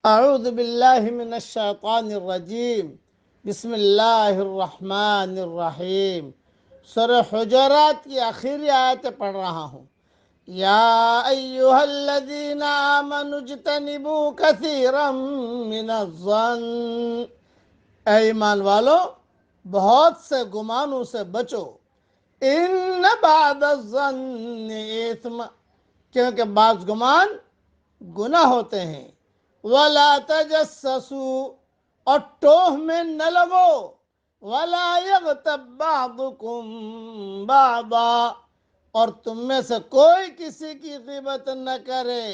اعوذ باللہ من الشیطان الرجیم بسم اللہ الرحمن الرحیم سورہ حجرات کی آخری آیت پڑھ رہا ہوں۔ یا ایہا الذین آمنوا اجتنبوا کثیرا من الظن، اے ایمان والو بہت سے گمانوں سے بچو۔ ان بعد الظن اثم، کیونکہ بعض گمان گناہ ہوتے ہیں۔ وَلَا تَجَسَّسُوا، اور ٹوہ میں نہ لگو۔ وَلَا يَغْتَبْ بَعْضُكُمْ بَعْضًا، اور تم میں سے کوئی کسی کی غیبت نہ کرے۔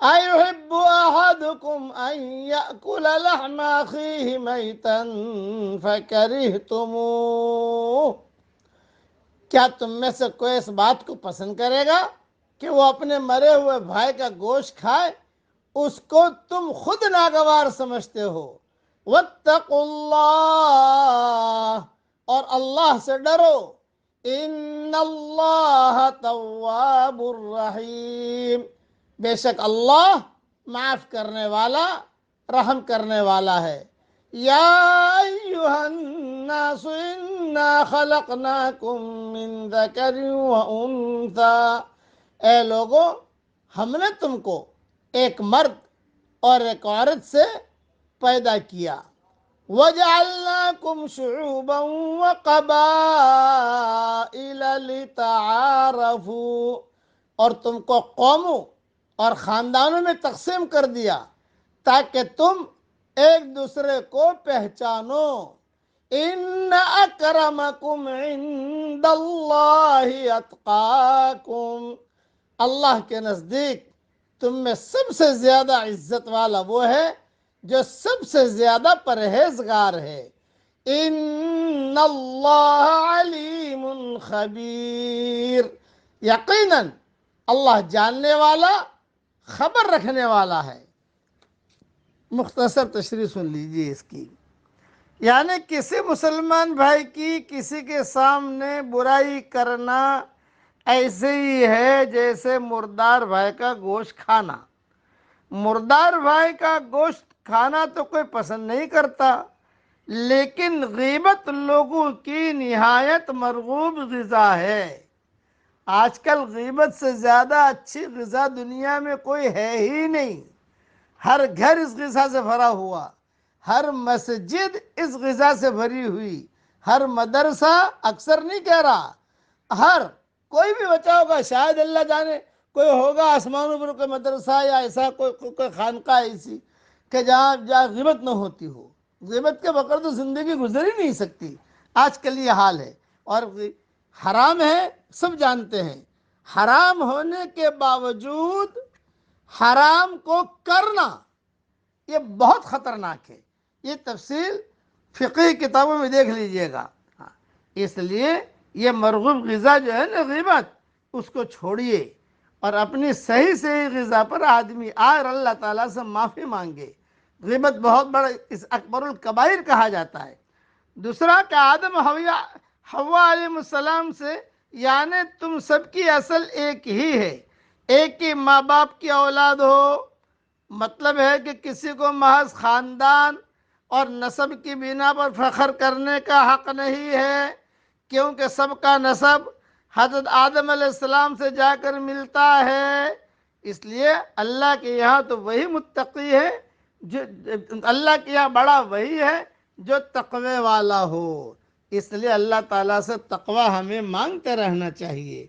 أَيُحِبُّ أَحَدُكُمْ أَن يَأْكُلَ لَحْمَ أَخِيهِ مَيْتًا فَكَرِهْتُمُوهُ، کیا تم میں سے کوئی اس بات کو پسند کرے گا کہ وہ اپنے مرے ہوئے بھائی کا گوشت کھائے؟ اس کو تم خود ناگوار سمجھتے ہو۔ وَاتَّقُوا اللَّهَ، اور اللہ سے ڈرو۔ إِنَّ اللَّهَ تَوَّابٌ رَحِيمٌ، بے شک اللہ معاف کرنے والا رحم کرنے والا ہے۔ یا ایہا الناس انا خلقناکم من ذکر و انثی، اے لوگو ہم نے تم کو ایک مرد اور ایک عورت سے پیدا کیا۔ وَجَعَلْنَاكُمْ شُعُوبًا وَقَبَائِلَ لِتَعَارَفُوا، اور تم کو قوموں اور خاندانوں میں تقسیم کر دیا تاکہ تم ایک دوسرے کو پہچانو۔ ان اکرمکم عند اللہ اتقاکم، اللہ کے نزدیک تم میں سب سے زیادہ عزت والا وہ ہے جو سب سے زیادہ پرہیزگار ہے۔ ان اللہ علیم خبیر، یقیناً اللہ جاننے والا خبر رکھنے والا ہے۔ مختصر تشریح سن لیجیے اس کی، یعنی کسی مسلمان بھائی کی کسی کے سامنے برائی کرنا ایسے ہی ہے جیسے مردار بھائی کا گوشت کھانا۔ مردار بھائی کا گوشت کھانا تو کوئی پسند نہیں کرتا، لیکن غیبت لوگوں کی نہایت مرغوب غذا ہے۔ آج کل غیبت سے زیادہ اچھی غذا دنیا میں کوئی ہے ہی نہیں۔ ہر گھر اس غذا سے بھرا ہوا، ہر مسجد اس غذا سے بھری ہوئی، ہر مدرسہ، اکثر نہیں کہہ رہا، ہر کوئی بھی بچہ ہوگا، شاید اللہ جانے کوئی ہوگا آسمانوں پر کوئی مدرسہ یا ایسا کوئی خانقاہ ایسی کہ جہاں غیبت نہ ہوتی ہو۔ غیبت کے بغیر تو زندگی گزر ہی نہیں سکتی۔ آج کل یہ حال ہے، اور حرام ہے سب جانتے ہیں۔ حرام ہونے کے باوجود حرام کو کرنا یہ بہت خطرناک ہے۔ یہ تفصیل فقہی کتابوں میں دیکھ لیجئے گا۔ اس لیے یہ مرغوب غذا جو ہے نا غیبت، اس کو چھوڑیے اور اپنی صحیح غذا پر آدمی آئے اور اللہ تعالیٰ سے معافی مانگے۔ غیبت بہت بڑا، اس اکبر الکبائر کہا جاتا ہے۔ دوسرا کہ آدم حوا علیہ السلام سے، یعنی تم سب کی اصل ایک ہی ہے، ایک ہی ماں باپ کی اولاد ہو۔ مطلب ہے کہ کسی کو محض خاندان اور نسب کی بنا پر فخر کرنے کا حق نہیں ہے، کیونکہ سب کا نسب حضرت آدم علیہ السلام سے جا کر ملتا ہے۔ اس لیے اللہ کے یہاں تو وہی متقی ہے، جو اللہ کے یہاں بڑا وہی ہے جو تقوی والا ہو۔ اس لیے اللہ تعالیٰ سے تقوی ہمیں مانگتے رہنا چاہیے۔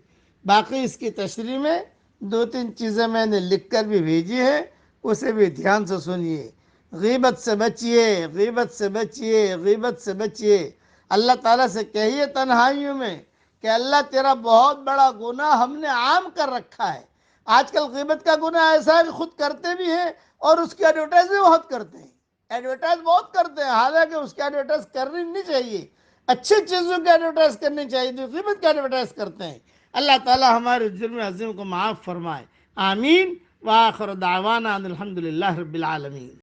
باقی اس کی تشریح میں 2-3 چیزیں میں نے لکھ کر بھی بھیجی ہیں، اسے بھی دھیان سے سنیے۔ غیبت سے بچیے، غیبت سے بچیے، غیبت سے بچیے۔ اللہ تعالیٰ سے کہیے تنہائیوں میں کہ اللہ تیرا بہت بڑا گناہ ہم نے عام کر رکھا ہے۔ آج کل غیبت کا گناہ ایسا ہے کہ خود کرتے بھی ہیں اور اس کی ایڈورٹائز بھی بہت کرتے ہیں۔ ایڈورٹائز بہت کرتے ہیں، حالانکہ اس کی ایڈورٹائز کرنی نہیں چاہیے، اچھی چیزوں کی ایڈورٹائز کرنی چاہیے، جو غیبت کی ایڈورٹائز کرتے ہیں۔ اللہ تعالیٰ ہمارے جرم عظیم کو معاف فرمائے، آمین۔ وآخر دعوانا ان الحمد للہ رب العالمین۔